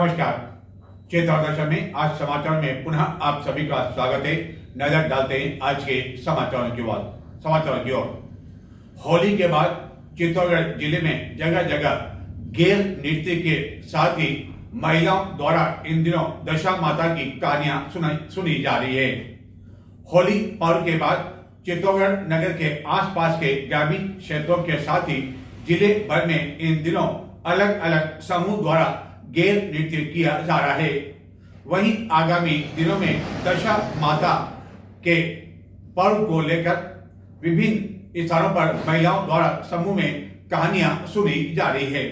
नमस्कार। चित्तौड़ दर्शन में आज समाचार में पुनः आप सभी का स्वागत है। नजर डालते हैं आज के समाचारों की ओर। होली के बाद चित्तौड़गढ़ जिले में जगह जगह गेर नृत्य के साथ ही महिलाओं द्वारा इन दिनों दशा माता की कहानियां सुनी जा रही है। होली पर्व के बाद चित्तौड़गढ़ नगर के आसपास के ग्रामीण क्षेत्रों के साथ ही जिले भर में इन दिनों अलग अलग समूह द्वारा गेर नृत्य किया जा रहा है। वहीं आगामी दिनों में दशा माता के पर्व को लेकर विभिन्न स्थानों पर महिलाओं द्वारा समूह में कहानियां सुनी जा रही है।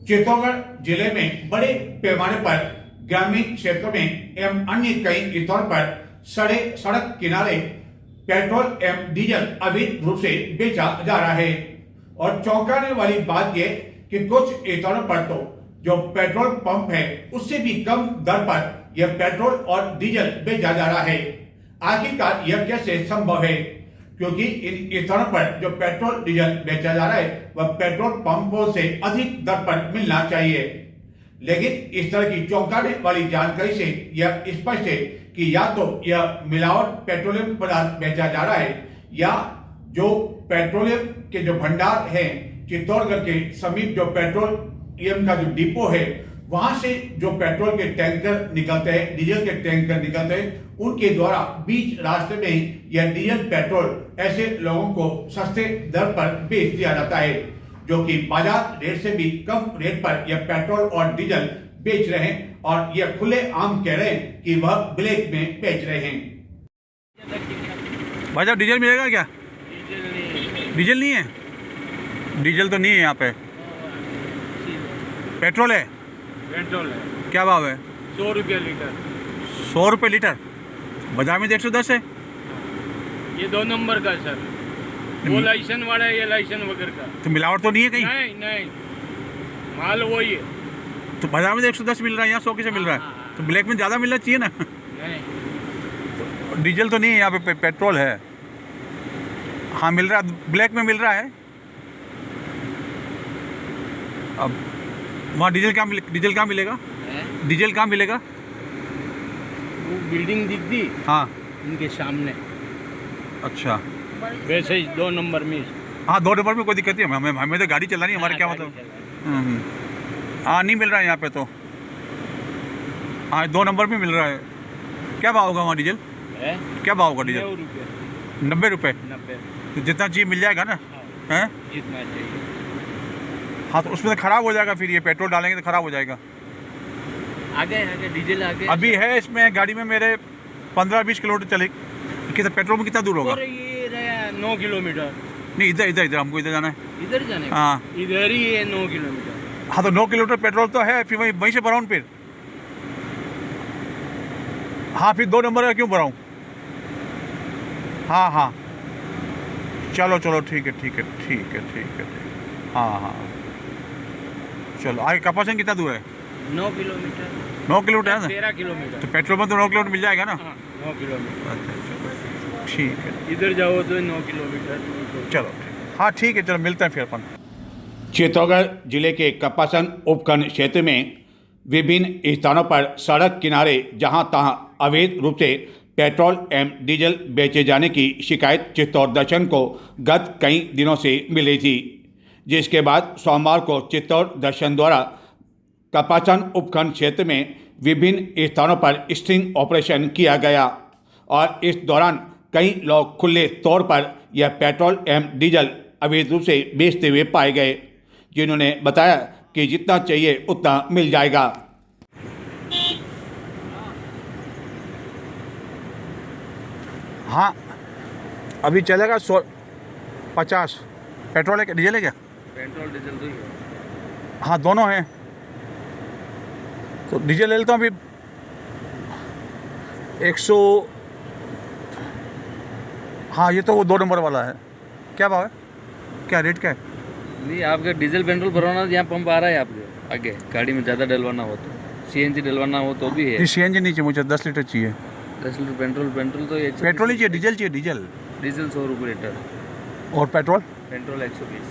चित्तौड़गढ़ जिले में बड़े पैमाने पर ग्रामीण क्षेत्रों में एवं अन्य कई स्थानों पर सड़क किनारे पेट्रोल एवं डीजल अवैध रूप से बेचा जा रहा है। और चौंकाने वाली बात यह कि कुछ स्थानों पर तो जो पेट्रोल पंप है उससे भी कम दर पर यह पेट्रोल और डीजल बेचा जा रहा है। आखिरकार यह कैसे संभव है, क्योंकि इन स्थानों पर जो पेट्रोल डीजल बेचा जा रहा है वह पेट्रोल पंपों से अधिक दर पर मिलना चाहिए। लेकिन इस तरह की चौंकाने वाली जानकारी से यह स्पष्ट है कि या तो यह मिलावट पेट्रोलियम पदार्थ बेचा जा रहा है या जो पेट्रोलियम के जो भंडार है चित्तौड़गढ़ के समीप जो पेट्रोलियम का जो डिपो है वहां से जो पेट्रोल के टैंकर निकलते हैं, डीजल के टैंकर निकलते हैं, उनके द्वारा बीच रास्ते में ही यह डीजल पेट्रोल ऐसे लोगों को सस्ते दर पर बेच दिया जाता है, जो कि बाजार रेट से भी कम रेट पर यह पेट्रोल और डीजल बेच रहे हैं और यह खुले आम कह रहे हैं कि वह ब्लैक में बेच रहे हैं। भाई साहब डीजल मिलेगा क्या? डीजल नहीं है। डीजल तो नहीं है यहाँ पे, पेट्रोल है। पेट्रोल है। क्या भाव है? 100 रुपये लीटर। 100 रुपये लीटर। बाजार में 110 है। ये 2 नंबर का सर, वो लाइसेंस वाला है, ये लाइसेंस वगैरह का। तो मिलावट तो नहीं है कहीं? नहीं नहीं, माल वही है। तो बाजार में 110 मिल रहा है, यहाँ 100 कैसे मिल रहा है? तो ब्लैक में ज़्यादा मिलना चाहिए ना। नहीं, तो डीजल तो नहीं है यहाँ पे, पेट्रोल है। हाँ मिल रहा है, ब्लैक में मिल रहा है। अब वहाँ डीजल कहाँ मिलेगा? डीजल कहाँ मिलेगा? वो बिल्डिंग दिख दी, हाँ इनके सामने। अच्छा, वैसे ही 2 नंबर में। हाँ 2 नंबर में कोई दिक्कत नहीं है, हमें तो गाड़ी चलानी है, हमारे क्या मतलब। हाँ नहीं मिल रहा है यहाँ पे तो। हाँ 2 नंबर में मिल रहा है। क्या भाव होगा वहाँ डीजल? क्या भाव होगा डीजल? 90 रुपये। 90। तो जितना चाहिए मिल जाएगा ना? हैं जितना चाहिए। हाँ तो उसमें तो ख़राब हो जाएगा, फिर ये पेट्रोल डालेंगे तो ख़राब हो जाएगा। आगे डीजल आगे अभी है इसमें गाड़ी में मेरे 15-20 किलोमीटर चले। कितना पेट्रोल में कितना दूर होगा? और ये 9 किलोमीटर। नहीं इधर हमको इधर जाना है। इधर जाने? हाँ इधर ही है 9 किलोमीटर। हाँ तो 9 किलोमीटर पेट्रोल तो है, फिर वहीं से भराऊँ फिर। हाँ फिर 2 नंबर का क्यों भराऊँ? हाँ चलो ठीक है। हाँ चलो आगे कपासन कितना दूर है? 9 किलोमीटर। 9 किलोमीटर है ना? 13 किलोमीटर। तो पेट्रोल में तो 9 किलोमीटर मिल जाएगा ना? हाँ, 9 किलोमीटर। अच्छा ठीक है। इधर जाओ तो 9 किलोमीटर। चलो हाँ ठीक है, चलो मिलते हैं फिर अपन। चित्तौड़गढ़ जिले के कपासन उपखंड क्षेत्र में विभिन्न स्थानों पर सड़क किनारे जहां तहां अवैध रूप से पेट्रोल एवं डीजल बेचे जाने की शिकायत चित्तौड़ दर्शन को गत कई दिनों से मिली थी, जिसके बाद सोमवार को चित्तौड़ दर्शन द्वारा कपासन उपखंड क्षेत्र में विभिन्न स्थानों पर स्टिंग ऑपरेशन किया गया और इस दौरान कई लोग खुले तौर पर यह पेट्रोल एवं डीजल अवैध रूप से बेचते हुए पाए गए, जिन्होंने बताया कि जितना चाहिए उतना मिल जाएगा। हाँ, अभी चलेगा 50 पेट्रोल है क्या डीजल है क्या? पेट्रोल डीजल तो ही है। हाँ, दोनों हैं। तो डीजल ले लेता हूँ अभी 100। हाँ, ये तो वो 2 नंबर वाला है। क्या भाव है, क्या रेट क्या है? नहीं, आपका डीजल पेट्रोल भरवाना यहाँ पंप आ रहा है आपके आगे, गाड़ी में ज़्यादा डलवाना हो तो सीएनजी डलवाना हो तो भी है। ये सीएनजी नहीं चाहिए मुझे, 10 लीटर चाहिए। 10 लीटर पेट्रोल तो पेट्रोल ही चाहिए, डीजल चाहिए? डीजल 100 रुपये लीटर और पेट्रोल? पेट्रोल 120।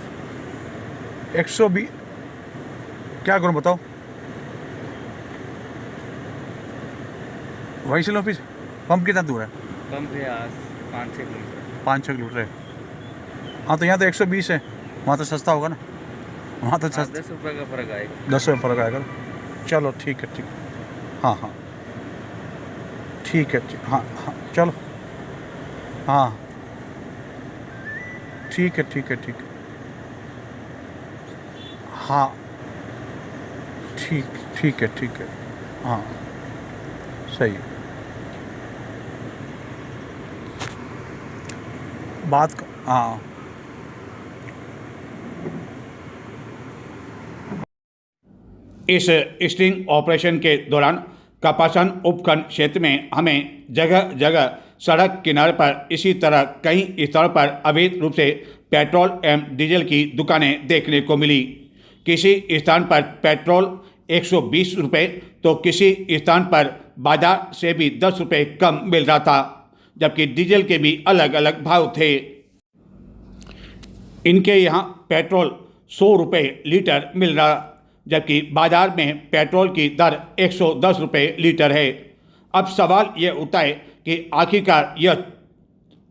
120 क्या करूँ बताओ? वही से लो ऑफिस। पंप कितना दूर है? पंप है 5-6 किलोमीटर। 5-6 किलोमीटर है। हाँ, तो यहाँ तो 120 है, वहाँ तो सस्ता होगा ना? वहाँ तो सस्ता 10 रुपये का फ़र्क आएगा। 10 रुपये फ़र्क आएगा। चलो ठीक है, ठीक। हाँ हाँ ठीक है, ठीक। हाँ हाँ चलो। हाँ ठीक है, ठीक है, ठीक है। हाँ ठीक, ठीक है, ठीक है। हाँ सही है। हाँ, इस स्टिंग ऑपरेशन के दौरान कपासन उपखंड क्षेत्र में हमें जगह जगह सड़क किनारे पर इसी तरह कई स्थानों पर अवैध रूप से पेट्रोल एवं डीजल की दुकानें देखने को मिली। किसी स्थान पर पेट्रोल 120 रुपये तो किसी स्थान पर बाजार से भी 10 रुपये कम मिल रहा था, जबकि डीजल के भी अलग अलग भाव थे। इनके यहाँ पेट्रोल 100 रुपये लीटर मिल रहा, जबकि बाजार में पेट्रोल की दर 110 रुपये लीटर है। अब सवाल यह उठता है कि आखिरकार यह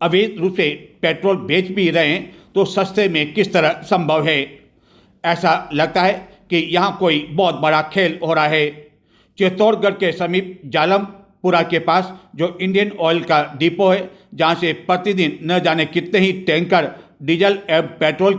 अवैध रूप से पेट्रोल बेच भी रहे हैं तो सस्ते में किस तरह संभव है? ऐसा लगता है कि यहाँ कोई बहुत बड़ा खेल हो रहा है। चित्तौड़गढ़ के समीप जालमपुरा के पास जो इंडियन ऑयल का डिपो है, जहाँ से प्रतिदिन न जाने कितने ही टैंकर डीजल एवं पेट्रोल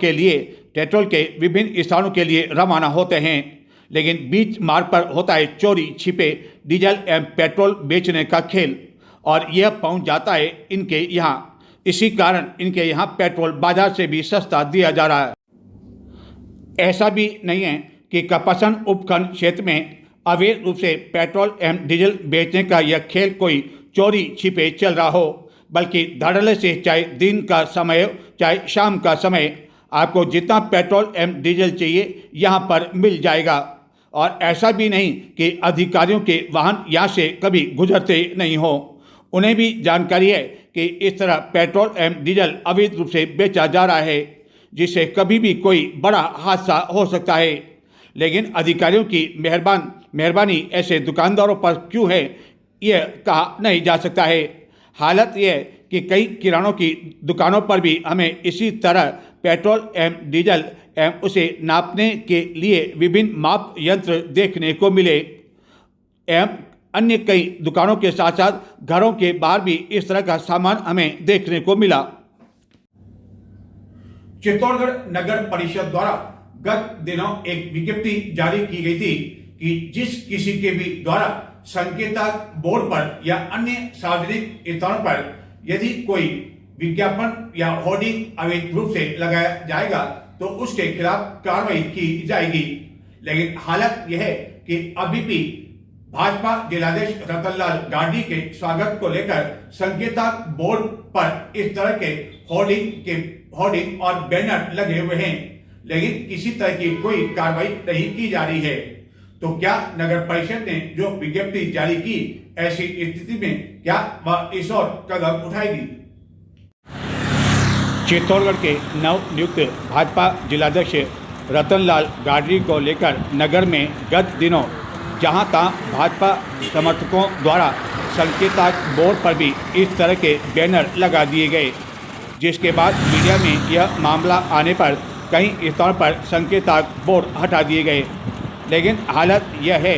के विभिन्न स्थानों के लिए रवाना होते हैं, लेकिन बीच मार्ग पर होता है चोरी छिपे डीजल एवं पेट्रोल बेचने का खेल और यह पहुंच जाता है इनके यहाँ। इसी कारण इनके यहाँ पेट्रोल बाजार से भी सस्ता दिया जा रहा है। ऐसा भी नहीं है कि कपासन उपखंड क्षेत्र में अवैध रूप से पेट्रोल एवं डीजल बेचने का यह खेल कोई चोरी छिपे चल रहा हो, बल्कि धड़ल्ले से चाहे दिन का समय हो चाहे शाम का समय, आपको जितना पेट्रोल एवं डीजल चाहिए यहाँ पर मिल जाएगा। और ऐसा भी नहीं कि अधिकारियों के वाहन यहाँ से कभी गुजरते नहीं हो, उन्हें भी जानकारी है कि इस तरह पेट्रोल एवं डीजल अवैध रूप से बेचा जा रहा है, जिससे कभी भी कोई बड़ा हादसा हो सकता है। लेकिन अधिकारियों की मेहरबानी ऐसे दुकानदारों पर क्यों है, यह कहा नहीं जा सकता है। हालत यह है कि कई किरानों की दुकानों पर भी हमें इसी तरह पेट्रोल एवं डीजल एवं उसे नापने के लिए विभिन्न माप यंत्र देखने को मिले एवं अन्य कई दुकानों के साथ साथ घरों के बाहर भी इस तरह का सामान हमें देखने को मिला। चित्तौड़गढ़ नगर परिषद द्वारा गत दिनों एक विज्ञप्ति जारी की गई थी कि जिस किसी के भी द्वारा संकेतक बोर्ड पर या अन्य सार्वजनिक स्थानों पर यदि कोई विज्ञापन या होर्डिंग अवैध रूप से लगाया जाएगा तो उसके खिलाफ कार्रवाई की जाएगी। लेकिन हालत यह है कि अभी भी भाजपा जिलाध्यक्ष रतनलाल गांधी के स्वागत को लेकर संकेतक बोर्ड पर इस तरह के होर्डिंग और बैनर लगे हुए हैं, लेकिन किसी तरह की कोई कार्रवाई नहीं की जा रही है। तो क्या नगर परिषद ने जो विज्ञप्ति जारी की, ऐसी स्थिति में क्या वह इस ओर कदम उठाएगी? चित्तौड़गढ़ के नवनियुक्त भाजपा जिलाध्यक्ष रतनलाल गांधी को लेकर नगर में गत दिनों जहां तहां भाजपा समर्थकों द्वारा संकेतक बोर्ड पर भी इस तरह के बैनर लगा दिए गए, जिसके बाद मीडिया में यह मामला आने पर कई स्थानों पर संकेतक बोर्ड हटा दिए गए, लेकिन हालत यह है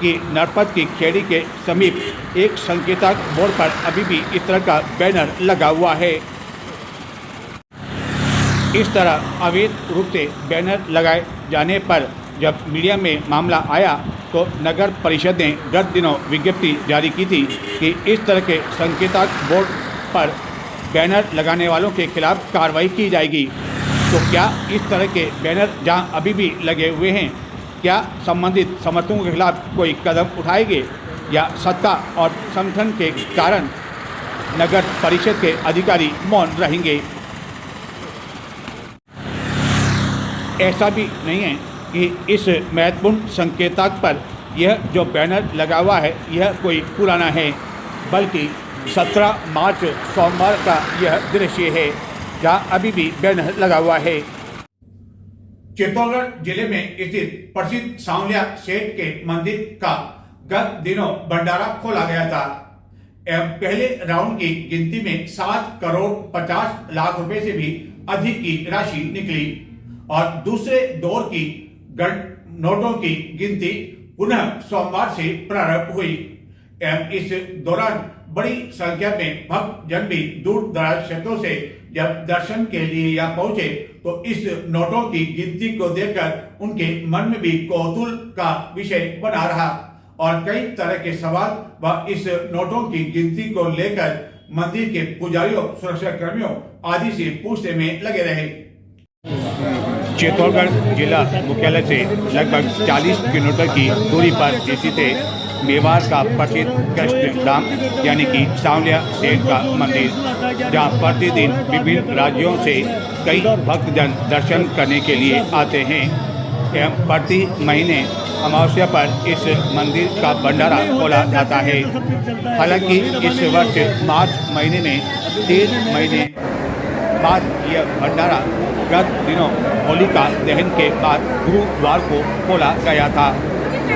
कि नरपत की खेड़ी के समीप एक संकेतक बोर्ड पर अभी भी इस तरह का बैनर लगा हुआ है। इस तरह अवैध रूप से बैनर लगाए जाने पर जब मीडिया में मामला आया तो नगर परिषद ने गत दिनों विज्ञप्ति जारी की थी कि इस तरह के संकेतक बोर्ड पर बैनर लगाने वालों के खिलाफ कार्रवाई की जाएगी। तो क्या इस तरह के बैनर जहां अभी भी लगे हुए हैं, क्या संबंधित समर्थकों के खिलाफ कोई कदम उठाएंगे या सत्ता और संगठन के कारण नगर परिषद के अधिकारी मौन रहेंगे? ऐसा भी नहीं है कि इस महत्वपूर्ण संकेतक पर यह जो बैनर लगा हुआ है यह कोई पुराना है, बल्कि 17 मार्च सोमवार का यह दृश्य है जहाँ अभी भी बैनर लगा हुआ है। चित्तौड़गढ़ जिले में स्थित प्रसिद्ध सांवलिया सेठ के मंदिर का गत दिनों भंडारा खोला गया था एवं पहले राउंड की गिनती में 7 करोड़ 50 लाख रुपए से भी अधिक की राशि निकली और दूसरे दौर की नोटों की गिनती पुनः सोमवार से प्रारंभ हुई एवं इस दौरान बड़ी संख्या में भक्त जन भी दूर दराज क्षेत्रों से जब दर्शन के लिए यहाँ पहुंचे तो इस नोटों की गिनती को देखकर उनके मन में भी कौतूहल का विषय बना रहा और कई तरह के सवाल व इस नोटों की गिनती को लेकर मंदिर के पुजारियों, सुरक्षा कर्मियों आदि से पूछने में लगे रहे। चित्तौड़गढ़ जिला मुख्यालय से लगभग 40 किलोमीटर की दूरी पर स्थित है मेवाड़ का प्रसिद्ध कृष्ण धाम यानी कि सांवलिया सेठ का मंदिर, जहां प्रतिदिन विभिन्न राज्यों से कई भक्तजन दर्शन करने के लिए आते हैं एवं प्रति महीने अमावस्या पर इस मंदिर का भंडारा खोला जाता है। हालांकि इस वर्ष मार्च महीने में 3 महीने बाद यह भंडारा गत दिनों होलिका दहन के बाद गुरुवार को खोला गया था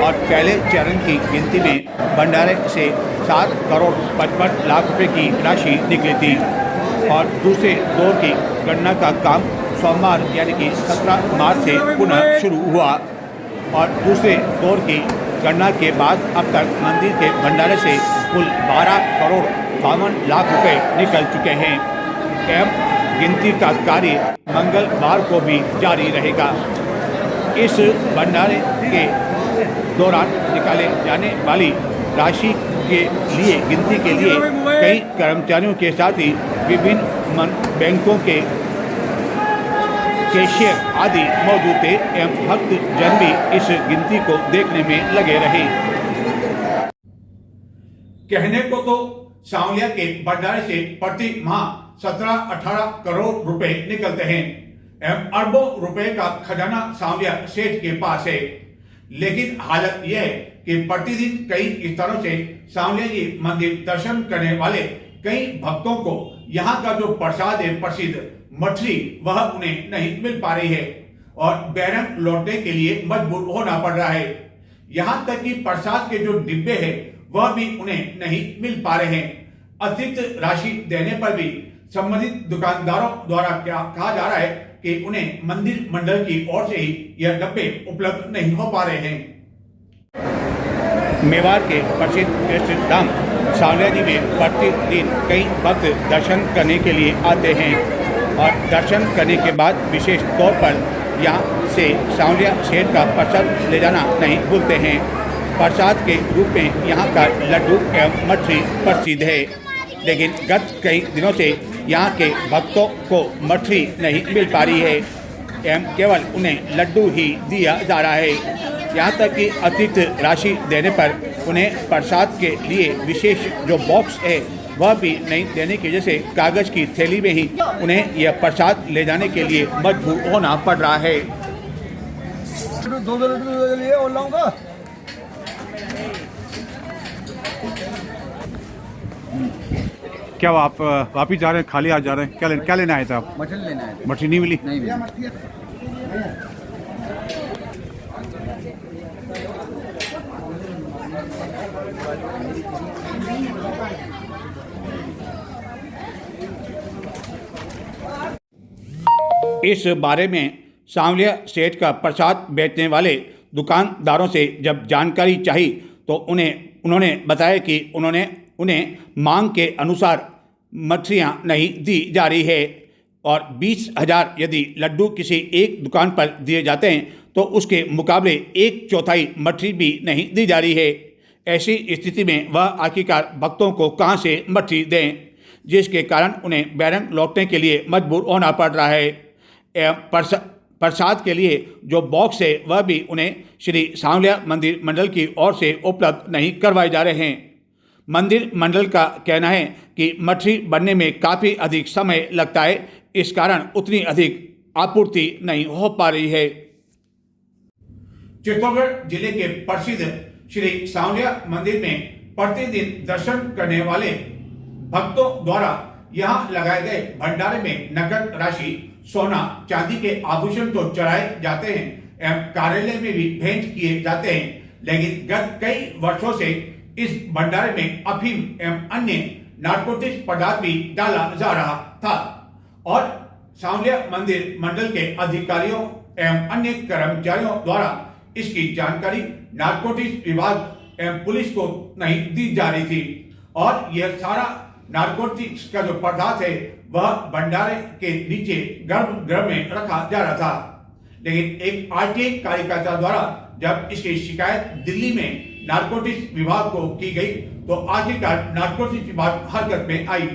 और पहले चरण की गिनती में भंडारे से 7 करोड़ 55 लाख रुपए की राशि निकली थी और दूसरे दौर की गणना का काम सोमवार यानी कि 17 मार्च से पुनः शुरू हुआ और दूसरे दौर की गणना के बाद अब तक मंदिर के भंडारे से कुल 12 करोड़ 52 लाख रुपए निकल चुके हैं एवं गिनती का कार्य मंगलवार को भी जारी रहेगा। इस भंडारे के दौरान निकाले जाने वाली राशि के लिए गिनती के लिए कई कर्मचारियों के साथ ही विभिन्न बैंकों के कैशियर आदि मौजूद थे एवं भक्त जन भी इस गिनती को देखने में लगे रहे। कहने को तो सांवलिया के भंडारे से प्रति माह 17-18 करोड़ रुपए निकलते हैं एवं अरबों रुपए का खजाना सांवलिया सेठ के पास है, लेकिन हालत यह है कि प्रतिदिन कई स्थानों से सांवलिया जी मंदिर दर्शन करने वाले कई भक्तों को यहाँ का जो प्रसाद है प्रसिद्ध मठरी वह उन्हें नहीं मिल पा रही है और बैरंग लौटने के लिए मजबूर होना पड़ रहा है। यहाँ तक कि प्रसाद के जो डिब्बे हैं वह भी उन्हें नहीं मिल पा रहे हैं। अतिरिक्त राशि देने पर भी संबंधित दुकानदारों द्वारा क्या कहा जा रहा है कि उन्हें मंदिर मंडल की ओर से ही यह डब्बे उपलब्ध नहीं हो पा रहे हैं। मेवाड़ के प्रसिद्ध कृष्ण धाम सांवलिया जी में प्रतिदिन कई भक्त दर्शन करने के लिए आते हैं और दर्शन करने के बाद विशेष तौर पर यहाँ से सांवलिया सेठ का प्रसाद ले जाना नहीं भूलते हैं। प्रसाद के रूप में यहाँ का लड्डू एवं मठरी प्रसिद्ध है, लेकिन गत कई दिनों से यहाँ के भक्तों को मठरी नहीं मिल पा रही है एवं केवल उन्हें लड्डू ही दिया जा रहा है। यहाँ तक कि अतिरिक्त राशि देने पर उन्हें प्रसाद के लिए विशेष जो बॉक्स है वह भी नहीं देने की वजह से कागज की थैली में ही उन्हें यह प्रसाद ले जाने के लिए मजबूर होना पड़ रहा है। क्या आप वापिस जा रहे हैं, खाली आ जा रहे हैं? क्या लेना आए थे आप? मछली लेना है। मछली नहीं मिली? नहीं मिली। इस बारे में सांवलिया सेठ का प्रसाद बेचने वाले दुकानदारों से जब जानकारी चाहिए तो उन्होंने बताया कि उन्हें मांग के अनुसार मछलियाँ नहीं दी जा रही है और 20,000 यदि लड्डू किसी एक दुकान पर दिए जाते हैं तो उसके मुकाबले 1/4 मछली भी नहीं दी जा रही है। ऐसी स्थिति में वह आखिरकार भक्तों को कहां से मछली दें, जिसके कारण उन्हें बैरंग लौटने के लिए मजबूर होना पड़ रहा है। प्रसाद के लिए जो बॉक्स है वह भी उन्हें श्री सांवलिया मंदिर मंडल की ओर से उपलब्ध नहीं करवाए जा रहे हैं। मंदिर मंडल का कहना है कि मछली बनने में काफ़ी अधिक समय लगता है, इस कारण उतनी अधिक आपूर्ति नहीं हो पा रही है। चित्तौड़गढ़ जिले के प्रसिद्ध श्री सांवलिया मंदिर में प्रतिदिन दर्शन करने वाले भक्तों द्वारा यहाँ लगाए गए भंडारे में नकद राशि, सोना चांदी के आभूषण तो चढ़ाए जाते हैं एवं कार्यालय में भी भेंट किए जाते हैं, लेकिन गत कई वर्षों से इस भंडारे में अफीम एवं अन्य नारकोटिक्स पदार्थ भी डाला जा रहा था और सांवलिया मंदिर मंडल के अधिकारियों एवं अन्य कर्मचारियों द्वारा इसकी जानकारी नारकोटिक्स विभाग एवं पुलिस को नहीं दी जा रही थी और यह सारा नारकोटिक्स का जो पदार्थ है वह भंडारे के नीचे गर्भगृह में रखा जा रहा था। लेकिन एक आरटीआई कार्यकर्ता द्वारा जब इसकी शिकायत दिल्ली में नारकोटिक्स विभाग को की गई तो आखिरकार नारकोटिक्स विभाग हरकत में आई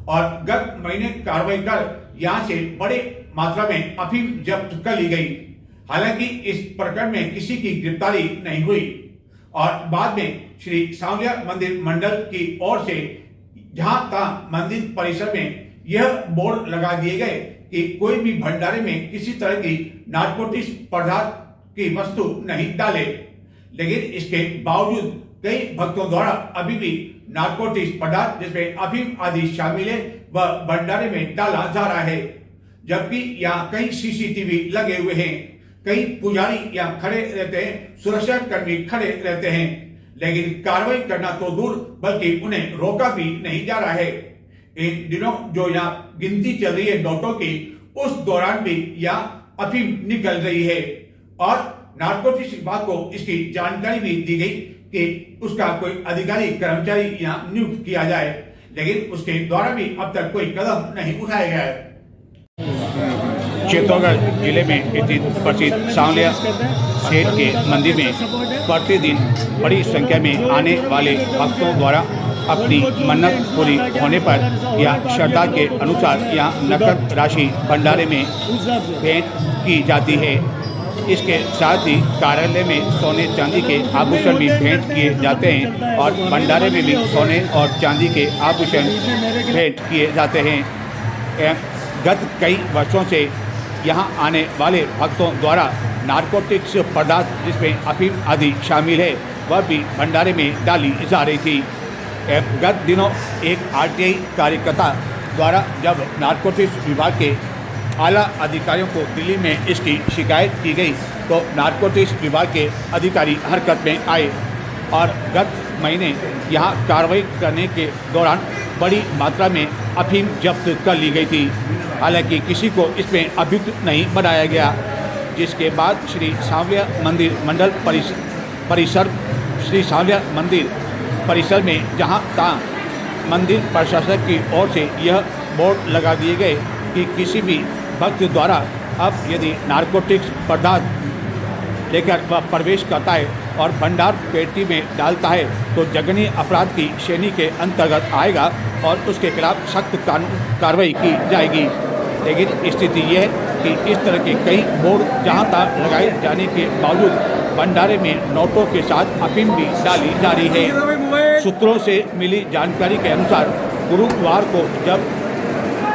और गत महीने कार्रवाई कर यहां से बड़े मात्रा में अफीम जब्त कर ली गई। हालांकि इस प्रकरण में किसी की गिरफ्तारी नहीं हुई और बाद में श्री सांवलिया मंदिर मंडल की ओर से जहां तहां मंदिर परिसर में यह बोर्ड लगा दिए गए कि कोई भी भंडारे में किसी तरह की नारकोटिक्स पदार्थ की वस्तु नहीं डाले, लेकिन इसके बावजूद कई भक्तों द्वारा अभी भी नारकोटिक्स पदार्थ जिसमें अफीम आदि शामिल है वह भंडारे में डाला जा रहा है। जबकि यहाँ कई सीसीटीवी लगे हुए हैं, कई पुजारी यहाँ खड़े रहते हैं, सुरक्षा कर्मी खड़े रहते हैं, लेकिन कार्रवाई करना तो दूर बल्कि उन्हें रोका भी नहीं जा रहा है। इन दिनों जो यहाँ गिनती चल रही है नोटों की, उस दौरान भी यहाँ अफीम निकल रही है और नारकोटिक्स विभाग को इसकी जानकारी भी दी गई कि उसका कोई अधिकारी कर्मचारी यहाँ नियुक्त किया जाए, लेकिन उसके द्वारा भी अब तक कोई कदम नहीं उठाया गया है। चित्तौड़गढ़ जिले में स्थित प्रसिद्ध सांवलिया सेठ के मंदिर में प्रतिदिन बड़ी संख्या में आने वाले भक्तों द्वारा अपनी मन्नत पूरी होने पर या श्रद्धा के अनुसार यहाँ नकद राशि भंडारे में भेंट की जाती है। इसके साथ ही कार्यालय में सोने चांदी के आभूषण भी भेंट किए जाते हैं और भंडारे में भी सोने और चांदी के आभूषण भेंट किए जाते हैं। गत कई वर्षों से यहाँ आने वाले भक्तों द्वारा नारकोटिक्स पदार्थ जिसमें अफीम आदि शामिल है वह भी भंडारे में डाली जा रही थी। गत दिनों एक आरटीआई कार्यकर्ता द्वारा जब नारकोटिक्स विभाग के आला अधिकारियों को दिल्ली में इसकी शिकायत की गई तो नारकोटिक्स विभाग के अधिकारी हरकत में आए और गत महीने यहाँ कार्रवाई करने के दौरान बड़ी मात्रा में अफीम जब्त कर ली गई थी। हालांकि किसी को इसमें अभियुक्त नहीं बनाया गया, जिसके बाद श्री सांवलिया मंदिर मंडल परिसर श्री सांवलिया मंदिर परिसर में जहां तहां मंदिर प्रशासक की ओर से यह बोर्ड लगा दिए गए कि किसी भी भक्त द्वारा अब यदि नारकोटिक्स पदार्थ लेकर वह प्रवेश करता है और भंडार पेटी में डालता है तो जघन्य अपराध की श्रेणी के अंतर्गत आएगा और उसके खिलाफ सख्त कार्रवाई की जाएगी। लेकिन स्थिति यह है कि इस तरह के कई बोर्ड जहां तहां लगाए जाने के बावजूद भंडारे में नोटों के साथ अफीम भी डाली जा रही है। सूत्रों से मिली जानकारी के अनुसार गुरुवार को जब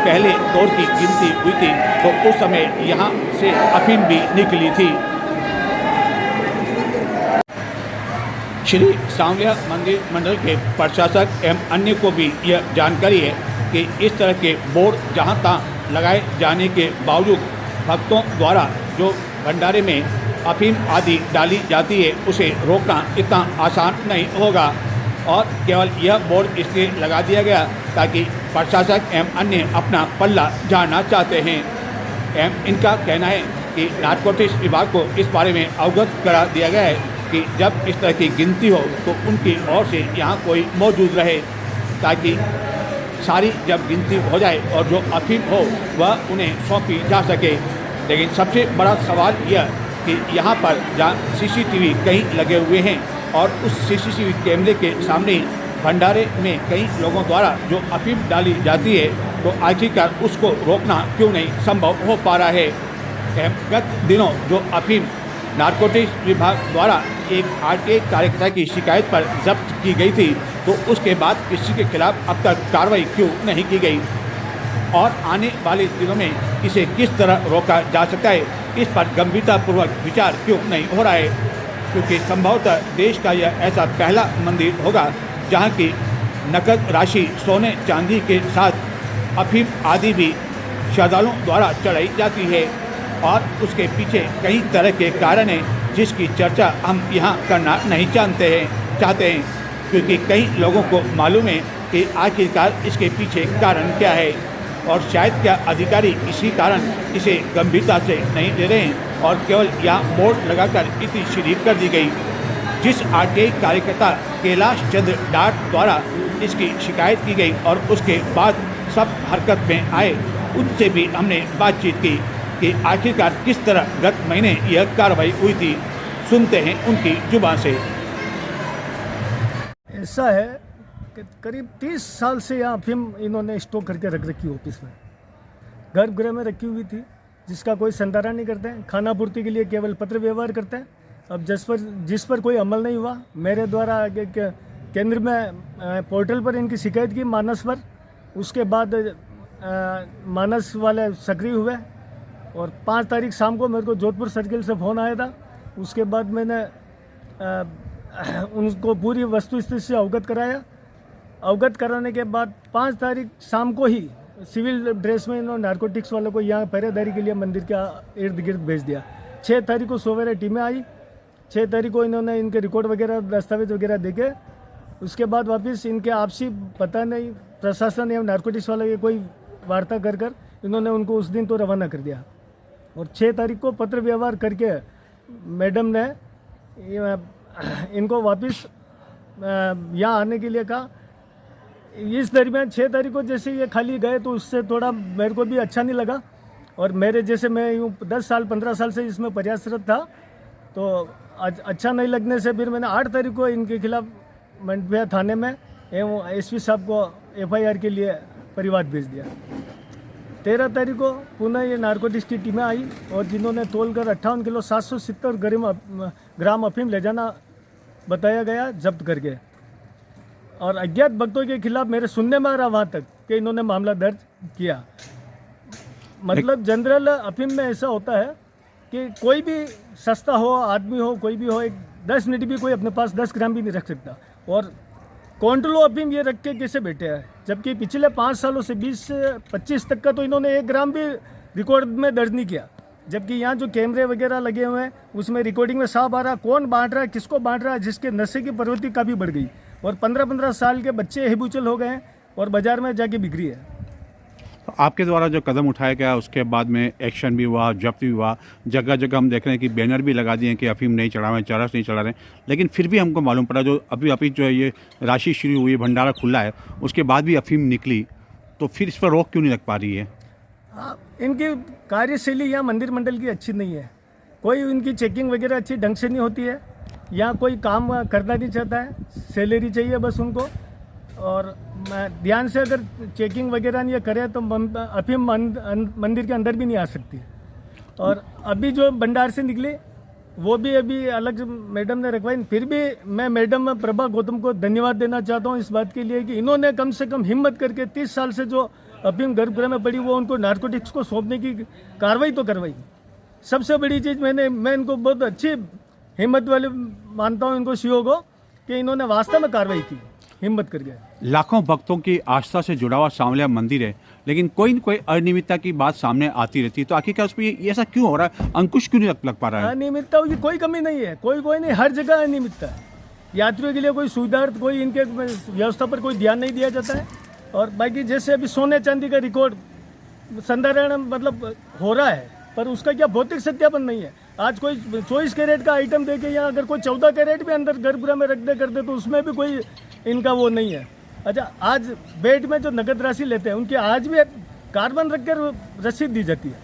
पहले दौर की गिनती हुई थी तो उस समय यहाँ से अफीम भी निकली थी। श्री सांवलिया मंदिर मंडल के प्रशासक एवं अन्य को भी यह जानकारी है कि इस तरह के बोर्ड जहाँ तहाँ लगाए जाने के बावजूद भक्तों द्वारा जो भंडारे में अफीम आदि डाली जाती है उसे रोकना इतना आसान नहीं होगा और केवल यह बोर्ड इसलिए लगा दिया गया ताकि प्रशासक एवं अन्य अपना पल्ला झाड़ना चाहते हैं। एवं इनका कहना है कि नारकोटिक्स विभाग को इस बारे में अवगत करा दिया गया है कि जब इस तरह की गिनती हो तो उनकी ओर से यहाँ कोई मौजूद रहे, ताकि सारी जब गिनती हो जाए और जो अफीम हो वह उन्हें सौंपी जा सके। लेकिन सबसे बड़ा सवाल यह कि यहाँ पर जहाँ सीसीटीवी कहीं लगे हुए हैं और उस सीसीटीवी कैमरे के सामने भंडारे में कई लोगों द्वारा जो अफीम डाली जाती है, तो आखिरकार उसको रोकना क्यों नहीं संभव हो पा रहा है। गत दिनों जो अफीम नारकोटिक्स विभाग द्वारा एक आरटीआई कार्यकर्ता की शिकायत पर जब्त की गई थी, तो उसके बाद किसी के खिलाफ अब तक कार्रवाई क्यों नहीं की गई और आने वाले दिनों में इसे किस तरह रोका जा सकता है, इस पर गंभीरतापूर्वक विचार क्यों नहीं हो रहा है। क्योंकि संभवतः देश का यह ऐसा पहला मंदिर होगा जहाँ की नकद राशि सोने चांदी के साथ अफीम आदि भी श्रद्धालुओं द्वारा चढ़ाई जाती है और उसके पीछे कई तरह के कारण हैं जिसकी चर्चा हम यहाँ करना नहीं चाहते हैं, क्योंकि कई लोगों को मालूम है कि आखिरकार इसके पीछे कारण क्या है और शायद क्या अधिकारी इसी कारण इसे गंभीरता से नहीं ले रहे हैं और केवल यहाँ बोर्ड लगाकर इतनी शरीफ कर दी गई। जिस आरटीआई कार्यकर्ता कैलाश चंद्र डाट द्वारा इसकी शिकायत की गई और उसके बाद सब हरकत में आए, उनसे भी हमने बातचीत की कि आखिरकार किस तरह गत महीने यह कार्रवाई हुई थी। सुनते हैं उनकी जुबान से। ऐसा है कि करीब 30 साल से यहाँ अफीम इन्होंने स्टॉक करके रख रखी ऑफिस में, गर्भगृह में रखी हुई थी, जिसका कोई संधारण नहीं करते हैं। खाना पूर्ति के लिए केवल पत्र व्यवहार करते हैं। अब जिस पर कोई अमल नहीं हुआ, मेरे द्वारा आगे केंद्र में पोर्टल पर इनकी शिकायत की मानस पर, उसके बाद मानस वाले सक्रिय हुए और 5 तारीख शाम को मेरे को जोधपुर सर्किल से फ़ोन आया था। उसके बाद मैंने उनको पूरी वस्तुस्थिति से अवगत कराया। अवगत कराने के बाद 5 तारीख शाम को ही सिविल ड्रेस में इन्होंने नारकोटिक्स वालों को यहाँ पहरेदारी के लिए मंदिर के इर्द गिर्द भेज दिया। 6 तारीख को सवेरे टीमें आई। 6 तारीख को इन्होंने इनके रिकॉर्ड वगैरह दस्तावेज वगैरह देखे। उसके बाद वापस इनके आपसी पता नहीं प्रशासन या नारकोटिक्स वाले के कोई वार्ता कर इन्होंने उनको उस दिन तो रवाना कर दिया। और 6 तारीख को पत्र व्यवहार करके मैडम ने इनको वापस यहाँ आने के लिए कहा। इस दरमियान 6 तारीख को जैसे ये खाली गए तो उससे थोड़ा मेरे को भी अच्छा नहीं लगा और मेरे जैसे मैं यूँ 10 साल 15 साल से इसमें प्रयासरत था, तो आज अच्छा नहीं लगने से फिर मैंने 8 तारीख को इनके खिलाफ मंडपिया थाने में एवं एसपी साहब को FIR के लिए परिवाद भेज दिया। 13 तारीख को पुनः ये नारकोटिक्स की टीमें आई और जिन्होंने तोलकर 58 किलो 770 ग्राम अफीम ले जाना बताया गया जब्त करके। और अज्ञात भक्तों के खिलाफ मेरे सुनने में आ रहा वहाँ तक कि इन्होंने मामला दर्ज किया। मतलब जनरल अफीम में ऐसा होता है कि कोई भी सस्ता हो, आदमी हो, कोई भी हो, एक 10 मिनट भी कोई अपने पास 10 ग्राम भी नहीं रख सकता। और क्वांटलो अफीम ये रख के कैसे बैठे हैं, जबकि पिछले 5 सालों से 20 से 25 तक का तो इन्होंने 1 ग्राम भी रिकॉर्ड में दर्ज नहीं किया। जबकि यहाँ जो कैमरे वगैरह लगे हुए हैं उसमें रिकॉर्डिंग में साफ आ रहा है कौन बांट रहा है, किसको बांट रहा है, जिसके नशे की प्रवृत्ति काफ़ी बढ़ गई और 15-15 साल के बच्चे हेबुचल हो गए हैं और बाजार में जाके बिक्री है। तो आपके द्वारा जो कदम उठाया गया उसके बाद में एक्शन भी हुआ, जब्त भी हुआ, जगह जगह हम देख रहे हैं कि बैनर भी लगा दिए हैं कि अफीम नहीं चढ़ा रहे हैं, चरस नहीं चढ़ा रहे हैं, लेकिन फिर भी हमको मालूम पड़ा जो अभी जो है ये राशि शुरू हुई, भंडारा खुला है, उसके बाद भी अफीम निकली, तो फिर इस पर रोक क्यों नहीं लग पा रही है? इनकी कार्यशैली यहाँ मंदिर मंडल की अच्छी नहीं है, कोई इनकी चेकिंग वगैरह अच्छी ढंग से नहीं होती है, यहाँ कोई काम करना नहीं चाहता है, सैलरी चाहिए बस उनको। और ध्यान से अगर चेकिंग वगैरह नहीं करे तो अफीम मंदिर के अंदर भी नहीं आ सकती। और अभी जो भंडार से निकली वो भी अभी अलग मैडम ने रखवाई। फिर भी मैं मैडम प्रभा गौतम को धन्यवाद देना चाहता हूँ इस बात के लिए कि इन्होंने कम से कम हिम्मत करके 30 साल से जो अफीम गर्भगृह में पड़ी वो उनको नारकोटिक्स को सौंपने की कार्रवाई तो करवाई। सबसे बड़ी चीज़ मैं इनको बहुत अच्छी हिम्मत वाले मानता हूँ इनको सीओ को कि इन्होंने वास्तव में कार्रवाई की हिम्मत करके। लाखों भक्तों की आस्था से जुड़ा हुआ सांवलिया मंदिर है, लेकिन कोई न कोई अनियमितता की बात सामने आती रहती है, तो आखिरकार उस पर ये ऐसा क्यों हो रहा है, अंकुश क्यों नहीं लग पा रहा है? अनियमितता की कोई कमी नहीं है, कोई नहीं, हर जगह अनियमितता है। यात्रियों के लिए कोई सुविधार्थ कोई इनके व्यवस्था पर कोई ध्यान नहीं दिया जाता है। और बाकी जैसे अभी सोने चांदी का रिकॉर्ड संधारण मतलब हो रहा है, पर उसका क्या भौतिक सत्यापन नहीं है। आज कोई 24 कैरेट का आइटम दे के या अगर कोई 14 कैरेट भी अंदर गर्भगृह में रख दे कर दे तो उसमें भी कोई इनका वो नहीं है। अच्छा, आज बेड में जो नगद राशि लेते हैं उनकी आज भी कार्बन रख कर रसीद दी जाती है,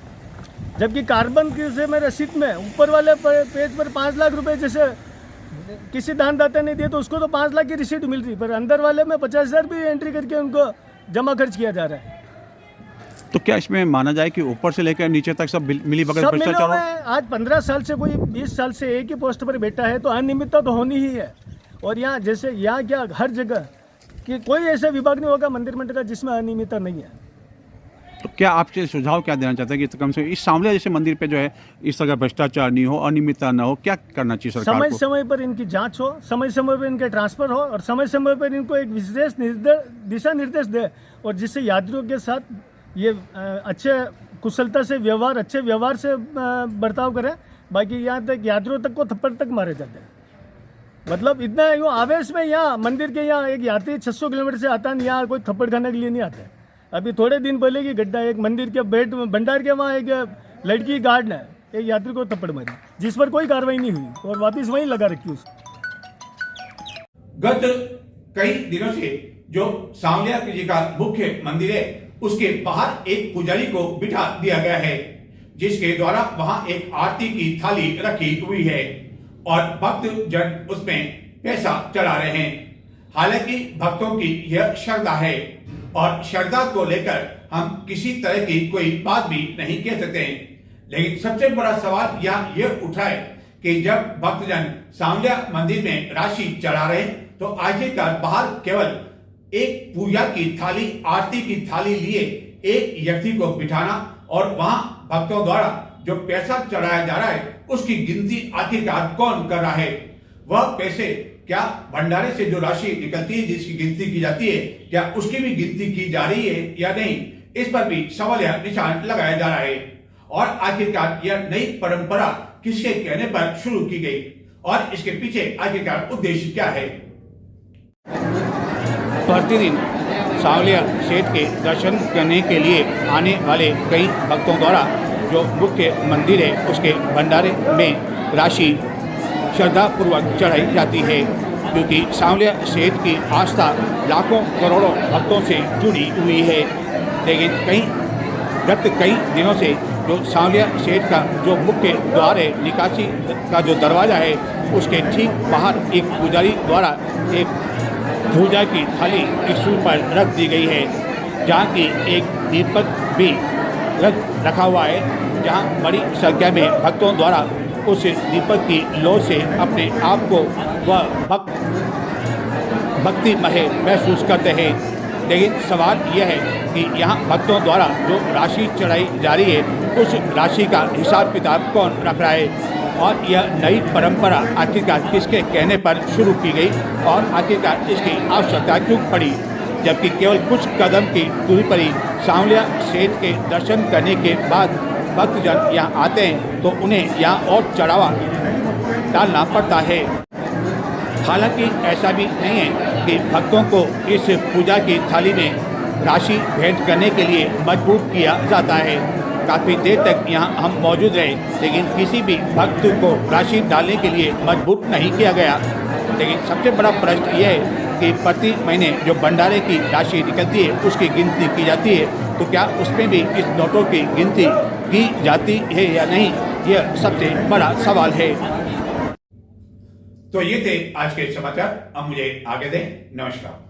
जबकि कार्बन से में रसीद में ऊपर वाले पेज पर 5 लाख रुपए जैसे किसी दानदाता ने दिए तो उसको तो 5 लाख की रिसीट मिल रही, पर अंदर वाले में 50,000 भी एंट्री करके उनको जमा खर्च किया जा रहा है। तो क्या इसमें माना जाए कि ऊपर से लेकर नीचे तक सब मिली भगत सब मिले भ्रष्टाचार हुए हो? हैं। आज 15 साल से कोई 20 साल से एक ही पोस्ट पर बैठा है तो अनियमितता तो होनी ही है। और यहाँ जैसे यहाँ क्या हर जगह कि कोई ऐसा विभाग नहीं होगा मंदिर मंडल का जिसमें अनियमितता नहीं है। तो क्या आपसे सुझाव क्या देना चाहते हैं कि कम से कम इस सांवलिया जैसे मंदिर पे जो है इस तरह भ्रष्टाचार नहीं हो, अनियमितता ना हो, क्या करना चाहिए सरकार समय को? समय पर इनकी जांच हो, समय समय पर इनके ट्रांसफर हो और समय समय पर इनको एक विशेष दिशा निर्देश दे और जिससे यात्रियों के साथ ये अच्छे कुशलता से व्यवहार, अच्छे व्यवहार से बर्ताव करें। बाकी यहाँ तक यात्रियों तक को थप्पड़ तक मारे जाते हैं। मतलब इतना यूँ आवेश में यहाँ मंदिर के यहाँ एक यात्री 600 किलोमीटर से आता है, यहाँ कोई थप्पड़ खाने के लिए नहीं आता है। अभी थोड़े दिन पहले की घटना, एक मंदिर के बेट भंडार के वहाँ एक लड़की गार्ड ने एक यात्री को थप्पड़ मारी जिस पर कोई कार्रवाई नहीं हुई और वापस वहीं लगा रखी उसको। गत कई दिनों से जो सांवलिया जी का मुख्य मंदिर है उसके बाहर एक पुजारी को बिठा दिया गया है, जिसके द्वारा वहां एक आरती की थाली रखी हुई है और भक्त जन उसमें पैसा चढ़ा रहे हैं। हालांकि भक्तों की यह श्रद्धा है और श्रद्धा को लेकर हम किसी तरह की कोई बात भी नहीं कह सकते, लेकिन सबसे बड़ा सवाल यहाँ यह उठा है कि जब भक्तजन सांवलिया मंदिर में राशि चढ़ा रहे तो आखिरकार बाहर केवल एक पूजा की थाली, आरती की थाली लिए एक व्यक्ति को बिठाना और वहां भक्तों द्वारा जो पैसा चढ़ाया जा रहा है उसकी गिनती आखिरकार कौन कर रहा है? वह पैसे क्या भंडारे से जो राशि निकलती है जिसकी गिनती की जाती है, क्या उसकी भी गिनती की जा रही है या नहीं? इस पर भी सवाल या निशान लगाया जा रहा है। और आखिरकार यह नई परंपरा किसके कहने पर शुरू की गई और इसके पीछे आखिरकार उद्देश्य क्या है? प्रतिदिन सांवलिया सेठ के दर्शन करने के लिए आने वाले कई भक्तों द्वारा जो मुख्य मंदिर है उसके भंडारे में राशि श्रद्धापूर्वक चढ़ाई जाती है, क्योंकि सांवलिया सेठ की आस्था लाखों करोड़ों भक्तों से जुड़ी हुई है। लेकिन गत कई दिनों से जो सांवलिया सेठ का जो मुख्य द्वार है, निकासी का जो दरवाज़ा है, उसके ठीक बाहर एक पुजारी द्वारा एक पूजा की थाली स्टूल पर रख दी गई है, जहाँ की एक दीपक भी रखा हुआ है, जहाँ बड़ी संख्या में भक्तों द्वारा उस दीपक की लौ से अपने आप को वह भक्तिमय महसूस करते हैं। लेकिन सवाल यह है कि यहाँ भक्तों द्वारा जो राशि चढ़ाई जा रही है उस राशि का हिसाब किताब कौन रख रहा है और यह नई परंपरा आखिरकार किसके कहने पर शुरू की गई और आखिरकार इसकी आवश्यकता क्यों पड़ी, जबकि केवल कुछ कदम की दूरी पर ही सांवलिया सेठ के दर्शन करने के बाद भक्तजन यहाँ आते हैं तो उन्हें यहाँ और चढ़ावा डालना पड़ता है। हालांकि ऐसा भी नहीं है कि भक्तों को इस पूजा की थाली में राशि भेंट करने के लिए मजबूर किया जाता है। काफ़ी देर तक यहाँ हम मौजूद रहे, लेकिन किसी भी भक्त को राशि डालने के लिए मजबूर नहीं किया गया। लेकिन सबसे बड़ा प्रश्न यह है कि प्रति महीने जो भंडारे की राशि निकलती है उसकी गिनती की जाती है, तो क्या उसमें भी इस नोटों की गिनती की जाती है या नहीं, यह सबसे बड़ा सवाल है। तो ये थे आज के समाचार। अब मुझे आगे दें। नमस्कार।